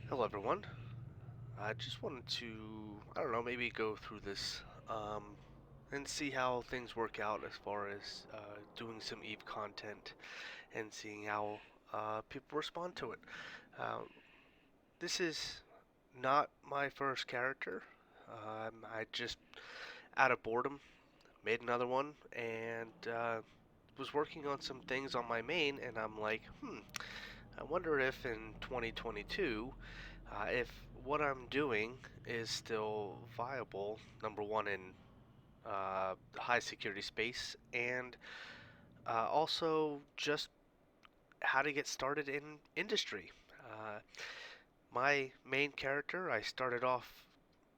Hello, everyone. I just wanted to, I don't know, maybe go through this and see how things work out as far as doing some Eve content and seeing how people respond to it. Uh, this is not my first character. I just, out of boredom, made another one and was working on some things on my main, and I'm like, I wonder if in 2022, if what I'm doing is still viable, number one, in high security space, and also just how to get started in industry. My main character, I started off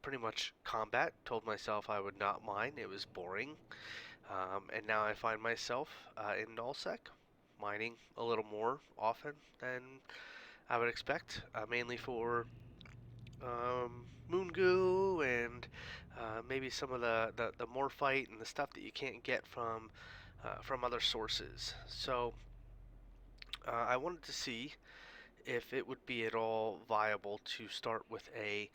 pretty much combat, told myself I would not mind, it was boring, and now I find myself in nullsec, mining a little more often than I would expect, mainly for moon goo and maybe some of the morphite and the stuff that you can't get from other sources. So I wanted to see if it would be at all viable to start with a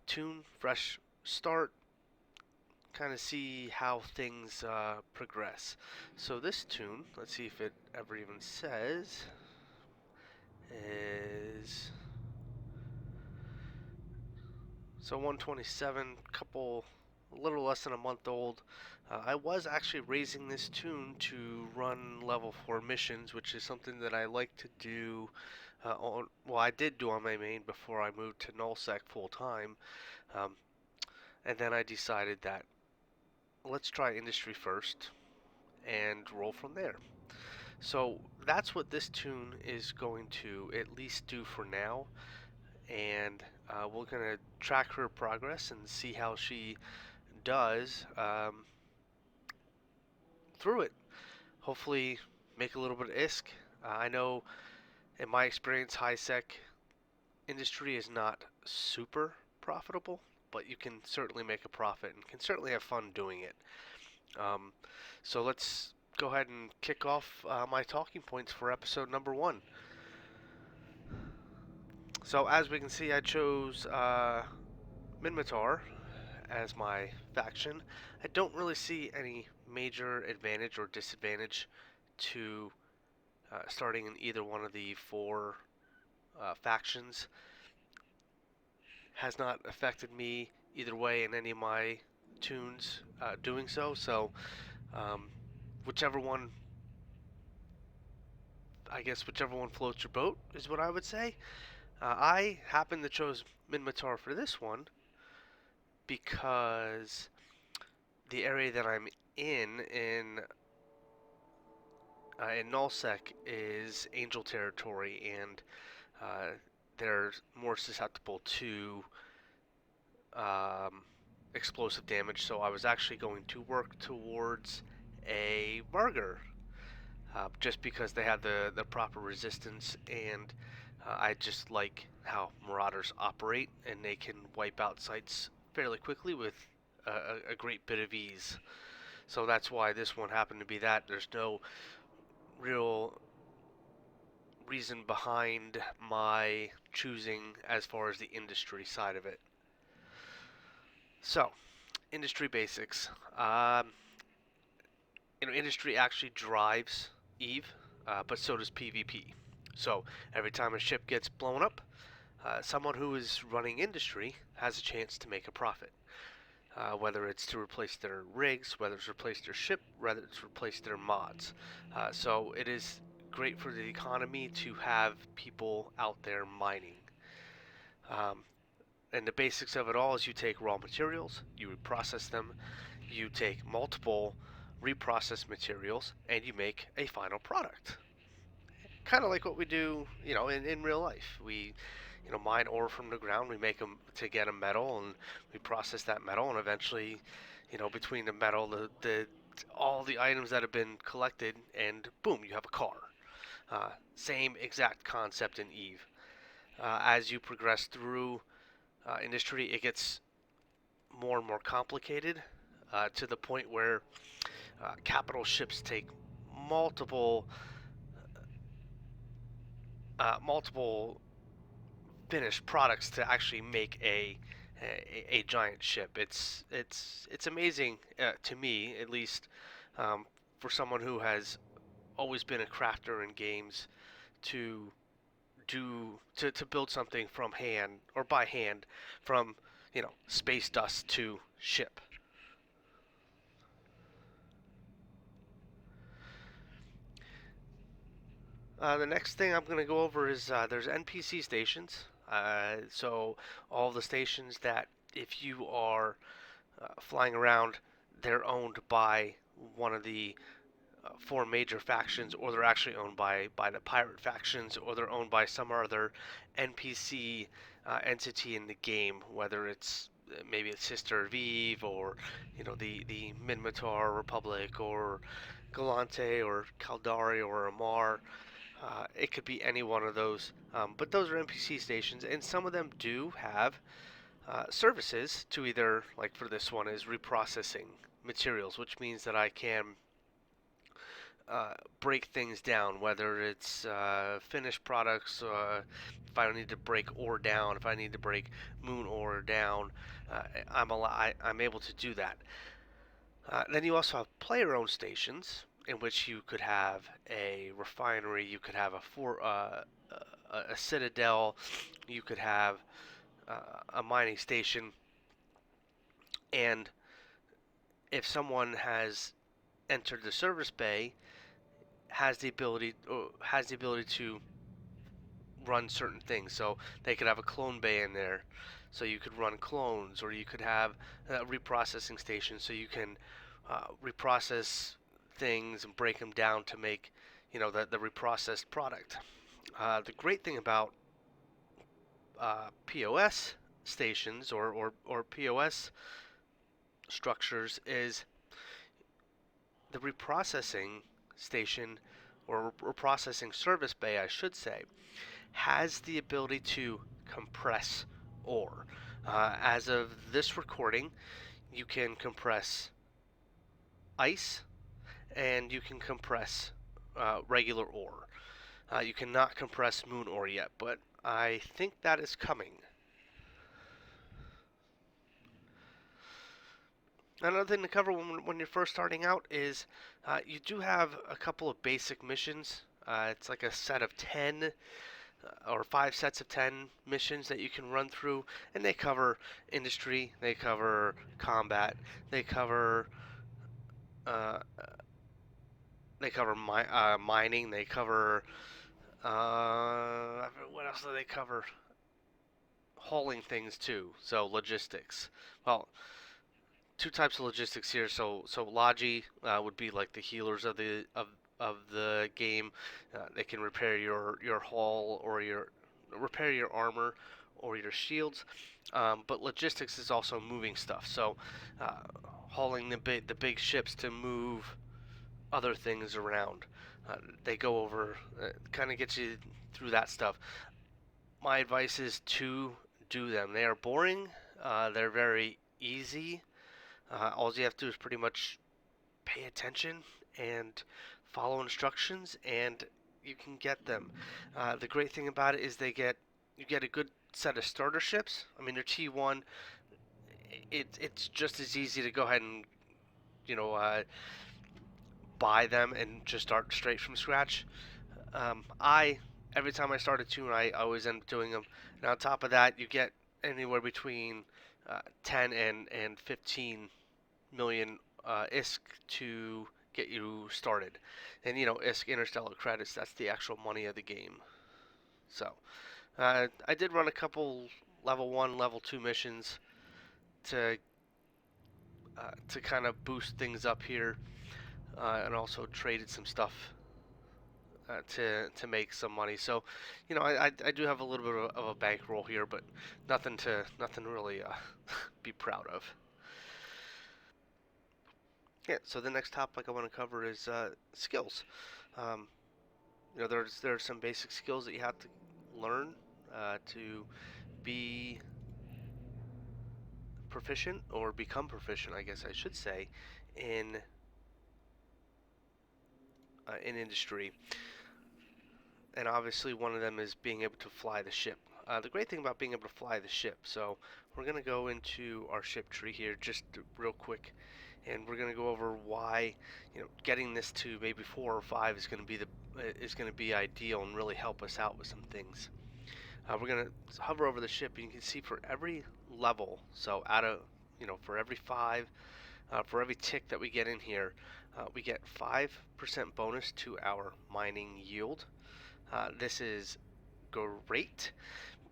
tune, fresh start, kind of see how things progress. So this tune, let's see if it ever even says, is so 127, a little less than a month old. I was actually raising this tune to run level 4 missions, which is something that I like to do I did do on my main before I moved to nullsec full time. Um, and then I decided that let's try industry first and roll from there. So that's what this tune is going to at least do for now. And we're going to track her progress and see how she does through it. Hopefully, make a little bit of ISK. I know, in my experience, high sec industry is not super profitable, but you can certainly make a profit and can certainly have fun doing it. Um, so let's go ahead and kick off my talking points for episode number 1. So as we can see, I chose Minmatar as my faction. I don't really see any major advantage or disadvantage to starting in either one of the four factions. Has not affected me either way in any of my tunes doing so. So um, whichever one, I guess whichever one floats your boat is what I would say. I happen to chose Minmatar for this one because the area that I'm in nullsec is angel territory, and uh, they're more susceptible to um, explosive damage. So I was actually going to work towards a Vargur, just because they have the proper resistance, and I just like how Marauders operate, and they can wipe out sites fairly quickly with a great bit of ease. So that's why this one happened to be that. There's no real reason behind my choosing as far as the industry side of it. So, industry basics. Industry actually drives Eve, but so does PvP. So, every time a ship gets blown up, someone who is running industry has a chance to make a profit. Whether it's to replace their rigs, whether it's to replace their ship, whether it's to replace their mods. So it is great for the economy to have people out there mining. Um, and the basics of it all is you take raw materials, you reprocess them, you take multiple reprocessed materials, and you make a final product. Kind of like what we do, in real life. We, mine ore from the ground, we make them to get a metal, and we process that metal, and eventually, between the metal, the all the items that have been collected, and boom, you have a car. Same exact concept in Eve. As you progress through industry, it gets more and more complicated to the point where capital ships take multiple multiple finished products to actually make a giant ship. It's amazing to me, at least, um, for someone who has always been a crafter in games to to build something from hand or by hand from space dust to ship. The next thing I'm going to go over is there's NPC stations. So all the stations that if you are flying around, they're owned by one of the four major factions, or they're actually owned by the pirate factions, or they're owned by some other NPC entity in the game, whether it's maybe it's Sister of Eve, or the Minmatar Republic, or Galante, or Caldari, or Amar. It could be any one of those, but those are NPC stations, and some of them do have services to either, like for this one, is reprocessing materials, which means that I can break things down, whether it's finished products, if I need to break ore down, if I need to break moon ore down, I'm able to do that. Then you also have player-owned stations, in which you could have a refinery, you could have a citadel, you could have a mining station, and if someone has entered the service bay, has the ability to run certain things. So they could have a clone bay in there, so you could run clones, or you could have a reprocessing station, so you can reprocess things and break them down to make the reprocessed product. The great thing about POS stations or POS structures is the reprocessing station, or processing service bay, I should say, has the ability to compress ore. As of this recording, you can compress ice and you can compress regular ore. You cannot compress moon ore yet, but I think that is coming. Another thing to cover when you're first starting out is you do have a couple of basic missions. It's like a set of 10 or 5 sets of 10 missions that you can run through, and they cover industry, they cover combat, they cover uh, mining, they cover what else do they cover? Hauling things too. So logistics. Well, two types of logistics here. So Logi would be like the healers of the game. They can repair your hull, or repair your armor or your shields. But logistics is also moving stuff. So hauling the big ships to move other things around. They go over, kind of gets you through that stuff. My advice is to do them. They are boring. They're very easy. All you have to do is pretty much pay attention and follow instructions, and you can get them. The great thing about it is you get a good set of starter ships. I mean, they're T1. It's just as easy to go ahead and you know uh, buy them and just start straight from scratch. I Every time I start a tune, I always end up doing them. And on top of that, you get anywhere between 10 and 15 million ISK to get you started. And ISK, interstellar credits, that's the actual money of the game. So I did run a couple level 1, level 2 missions to kind of boost things up here, and also traded some stuff to make some money. So, I do have a little bit of a bankroll here, but nothing really be proud of. Yeah. So the next topic I want to cover is skills. Um, there are some basic skills that you have to learn to be proficient, or become proficient, I guess I should say, in industry. And obviously, one of them is being able to fly the ship. the great thing about being able to fly the ship, so we're going to go into our ship tree here just real quick, and we're going to go over why, getting this to maybe 4 or 5 is going to be ideal and really help us out with some things. We're going to hover over the ship, and you can see for every level, so for every 5, for every tick that we get in here, we get 5% bonus to our mining yield. This is great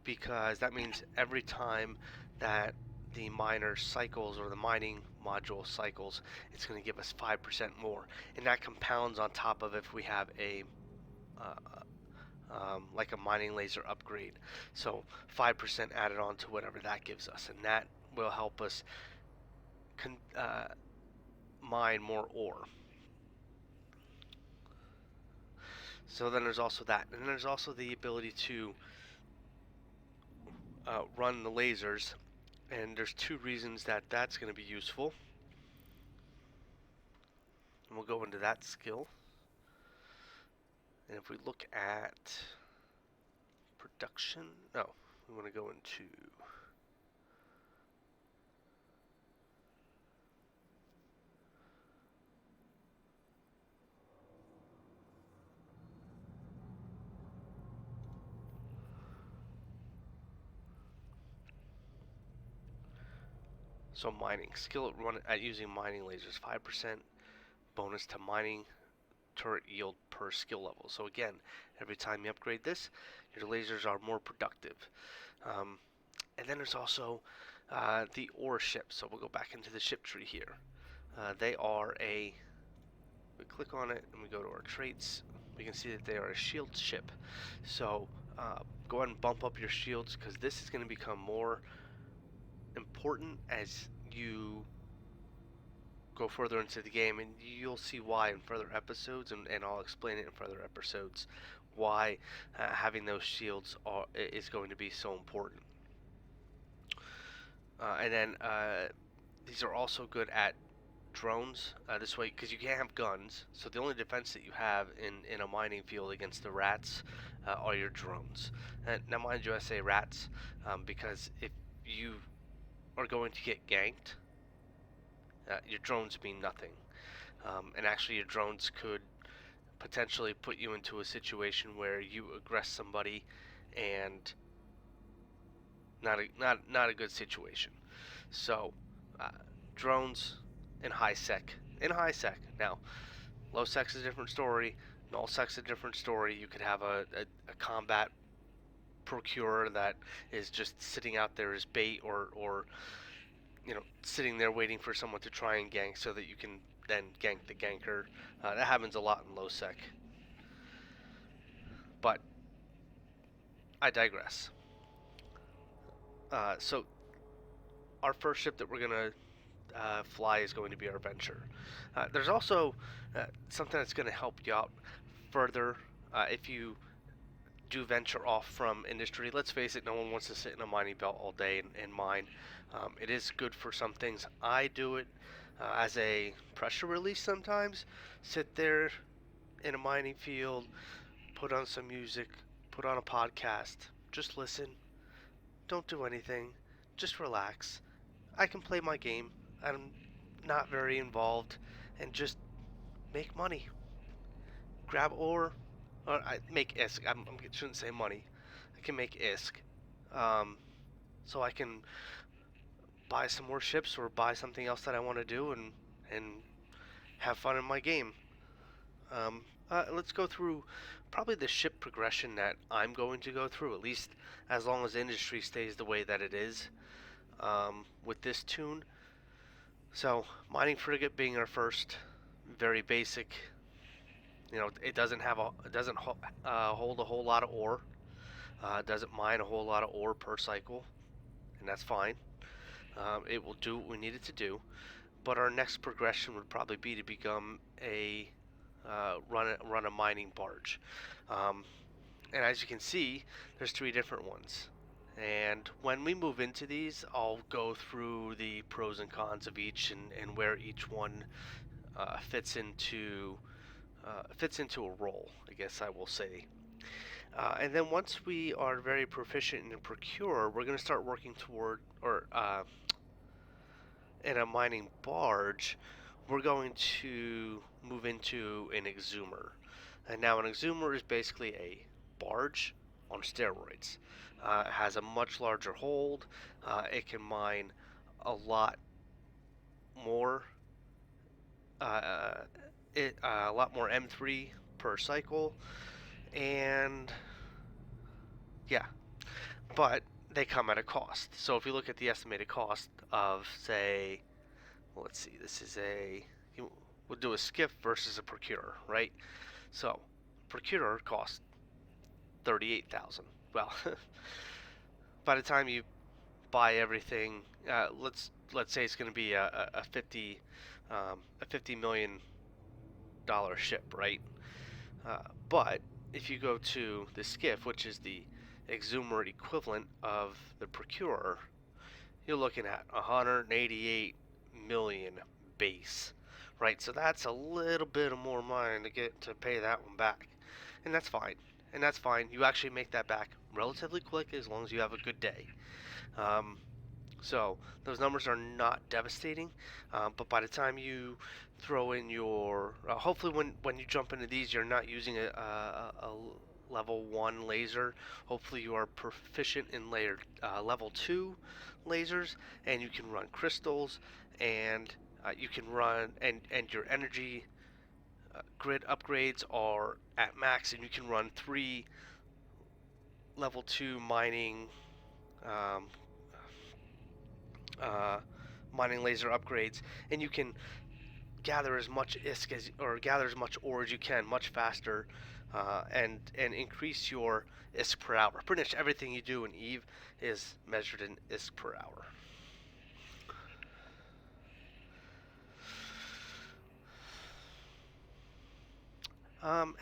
because that means every time that the miner cycles or the mining module cycles, it's going to give us 5% more, and that compounds on top of if we have a like a mining laser upgrade. So 5% added on to whatever that gives us, and that will help us mine more ore. So then there's also that, and then there's also the ability to run the lasers, and there's 2 reasons that that's going to be useful, and we'll go into that skill. And if we look at production, no, we want to go into mining skill at using mining lasers, 5% bonus to mining turret yield per skill level. So again, every time you upgrade this, your lasers are more productive. And then there's also the ore ship. So we'll go back into the ship tree here. We click on it and we go to our traits. We can see that they are a shield ship. So go ahead and bump up your shields, because this is going to become more important as you go further into the game, and you'll see why in further episodes, and I'll explain it in further episodes why having those shields is going to be so important. And then these are also good at drones this way, because you can't have guns, so the only defense that you have in a mining field against the rats are your drones. And now mind you, I say rats because if you are going to get ganked, your drones mean nothing. And actually your drones could potentially put you into a situation where you aggress somebody, and not a good situation. So drones in high sec. Now, low sec is a different story. Null sec is a different story. You could have a combat procurer that is just sitting out there as bait, or sitting there waiting for someone to try and gank so that you can then gank the ganker. That happens a lot in low sec. But I digress. So our first ship that we're going to fly is going to be our Venture. There's also something that's going to help you out further if you do venture off from industry. Let's face it, no one wants to sit in a mining belt all day and mine. It is good for some things. I do it as a pressure release sometimes. Sit there in a mining field, put on some music, put on a podcast, just listen. Don't do anything, just relax. I can play my game. I'm not very involved, and just make money. Grab ore, or I make ISK. I shouldn't say money. I can make ISK, so I can buy some more ships or buy something else that I want to do, and have fun in my game. Let's go through probably the ship progression that I'm going to go through, at least as long as industry stays the way that it is with this tune. So, mining frigate being our first, very basic. It doesn't hold a whole lot of ore. It doesn't mine a whole lot of ore per cycle, and that's fine. It will do what we need it to do. But our next progression would probably be to become a run a mining barge. And as you can see, there's 3 different ones. And when we move into these, I'll go through the pros and cons of each, and where each one fits into a role, I guess I will say. And then once we are very proficient in Procure, we're going to start working toward, or in a mining barge, we're going to move into an Exumer. And now an Exumer is basically a barge on steroids. It has a much larger hold. It can mine a lot more, uh, a lot more M3 per cycle, and yeah, but they come at a cost. So if you look at the estimated cost of, say, well, let's see, we'll do a skiff versus a procurer, right? So procurer costs 38,000. Well, by the time you buy everything, let's say it's going to be a $50 million ship, right? But if you go to the skiff, which is the Exumer equivalent of the procurer, you're looking at 188 million base, right? So that's a little bit of more money to get to pay that one back, and that's fine. And that's fine. You actually make that back relatively quick as long as you have a good day. Um, so those numbers are not devastating, but by the time you throw in your, hopefully when you jump into these, you're not using a level 1 laser. Hopefully you are proficient in level 2 lasers, and you can run crystals, and you can run, and your energy grid upgrades are at max, and you can run 3 level 2 um, uh, mining laser upgrades, and you can gather as much ISK or gather as much ore as you can much faster, and increase your ISK per hour. Pretty much everything you do in Eve is measured in ISK per hour.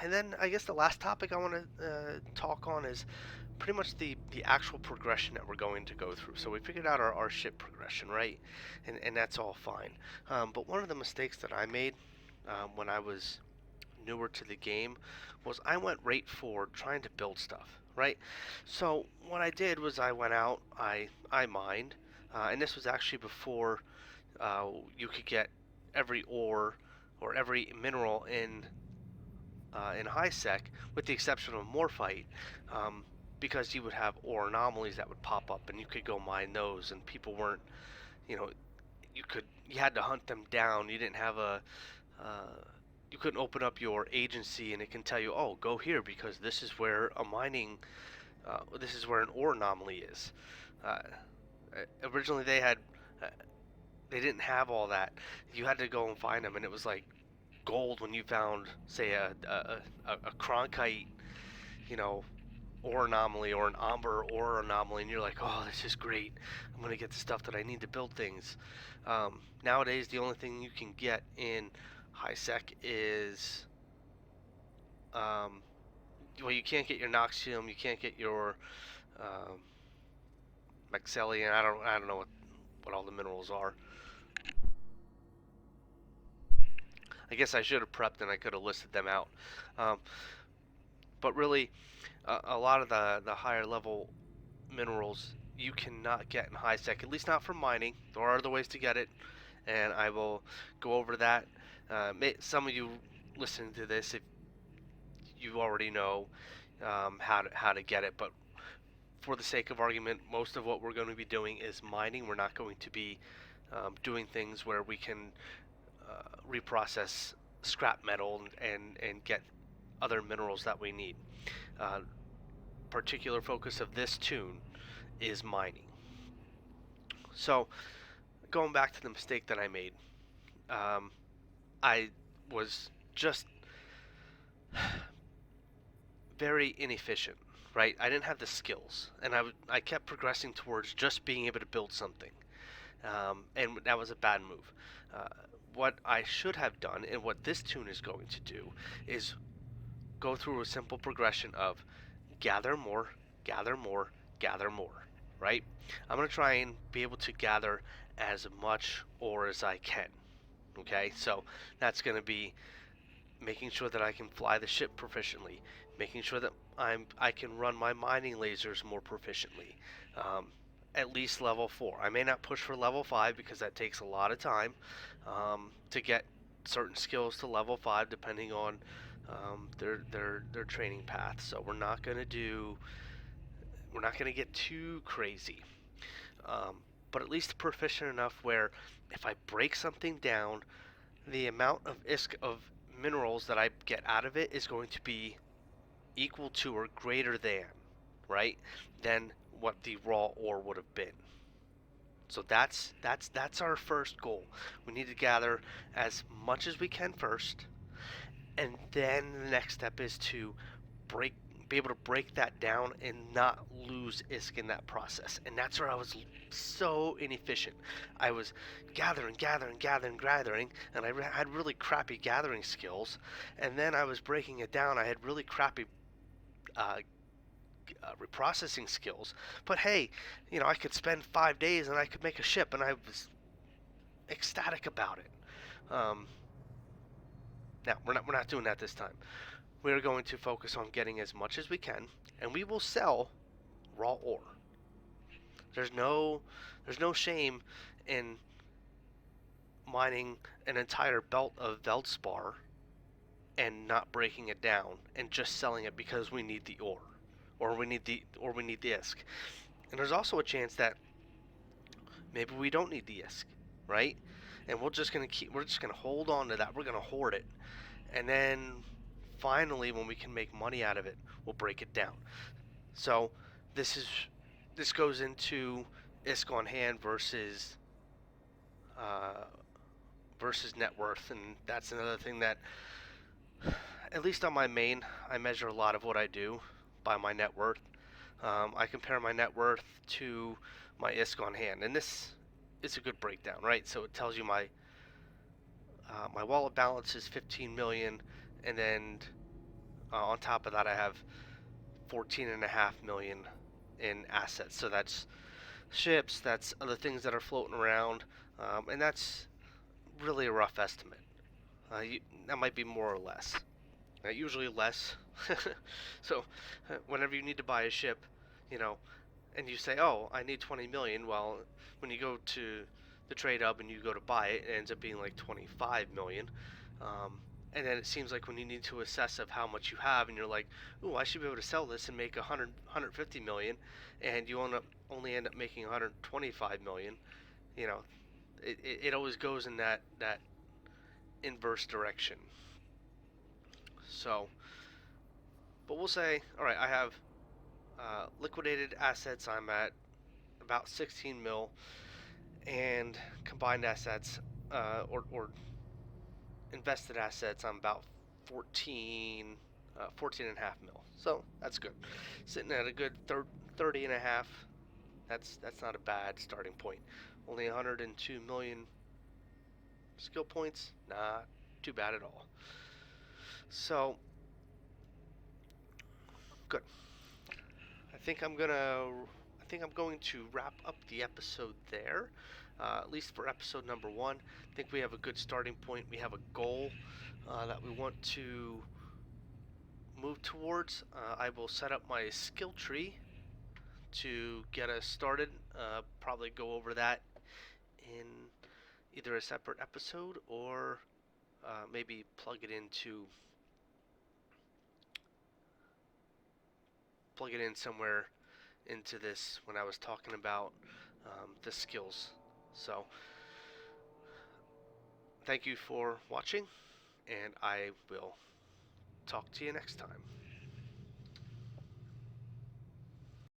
And then I guess the last topic I want to talk on is pretty much the actual progression that we're going to go through. So we figured out our ship progression, right? And that's all fine. But one of the mistakes that I made when I was newer to the game was I went right for trying to build stuff, right? So what I did was I went out, I mined, and this was actually before you could get every ore or every mineral in high sec, with the exception of morphite, because you would have ore anomalies that would pop up, and you could go mine those, and people weren't, you know, you had to hunt them down. You didn't have you couldn't open up your agency and it can tell you, oh, go here because this is where this is where an ore anomaly is. Uh, Originally uh, they didn't have all that. You had to go and find them, and it was like gold when you found, say, a Cronkite, you know, ore anomaly or an Amber ore anomaly, and you're like, oh, this is great. I'm gonna get the stuff that I need to build things. Nowadays, the only thing you can get in high sec is, well, you can't get your Noxium, you can't get your um, Maxellian. I don't know what all the minerals are. I guess I should have prepped and I could have listed them out. Um, but really, a lot of the higher level minerals you cannot get in high sec, at least not from mining. There are other ways to get it, and I will go over that. Some of you listening to this, if you already know how to get it, but for the sake of argument, most of what we're going to be doing is mining. We're not going to be doing things where we can reprocess scrap metal and get other minerals that we need. Particular focus of this tune is mining. So, going back to the mistake that I made, I was just very inefficient, right? I didn't have the skills, and I kept progressing towards just being able to build something, and that was a bad move. Uh, what I should have done, and what this tune is going to do, is go through a simple progression of gather more, gather more, gather more, right? I'm going to try and be able to gather as much ore as I can, okay? So that's going to be making sure that I can fly the ship proficiently, making sure that I can run my mining lasers more proficiently. Um, at least level 4. I may not push for level 5 because that takes a lot of time to get certain skills to level 5 depending on their training path. So we're not going to get too crazy. Um, but at least proficient enough where if I break something down, the amount of minerals that I get out of it is going to be equal to or greater than, right, than what the raw ore would have been. So that's our first goal. We need to gather as much as we can first, and then the next step is to break be able to break that down and not lose ISK in that process. And that's where I was so inefficient. I was gathering, and I had really crappy gathering skills. And then I was breaking it down. I had really crappy uh, reprocessing skills. But hey, I could spend 5 days and I could make a ship, and I was ecstatic about it. Now we're not doing that this time. We are going to focus on getting as much as we can, and we will sell raw ore. There's no shame in mining an entire belt of Veldspar and not breaking it down and just selling it because we need the ore or we need the ISK. And there's also a chance that maybe we don't need the ISK, right? And we're just gonna hold on to that. We're gonna hoard it, and then finally, when we can make money out of it, we'll break it down. So this goes into ISK on hand uh, versus net worth, and that's another thing that, at least on my main, I measure a lot of what I do by my net worth. I compare my net worth to my ISK on hand, and this is a good breakdown, right? So it tells you my wallet balance is 15 million, and then on top of that, I have 14.5 million in assets. So that's ships, that's other things that are floating around, and that's really a rough estimate. That might be more or less. Usually less. So whenever you need to buy a ship, you know, and you say, "Oh, I need 20 million," well, when you go to the trade hub and you go to buy it, it ends up being like 25 million. Um, and then it seems like when you need to assess of how much you have, and you're like, "Ooh, I should be able to sell this and make 150 million," and you only end up making 125 million. You know, it always goes in that inverse direction. So, but we'll say, all right, I have liquidated assets. I'm at about 16 mil, and combined assets or invested assets, I'm about 14 and a half mil. So that's good. Sitting at a good 30 and a half. That's not a bad starting point. Only 102 million skill points. Not too bad at all. So good. I think I'm going to wrap up the episode there. At least for episode number 1. I think we have a good starting point. We have a goal that we want to move towards. I will set up my skill tree to get us started. Probably go over that in either a separate episode or maybe plug it in somewhere into this when I was talking about the skills. So thank you for watching, and I will talk to you next time.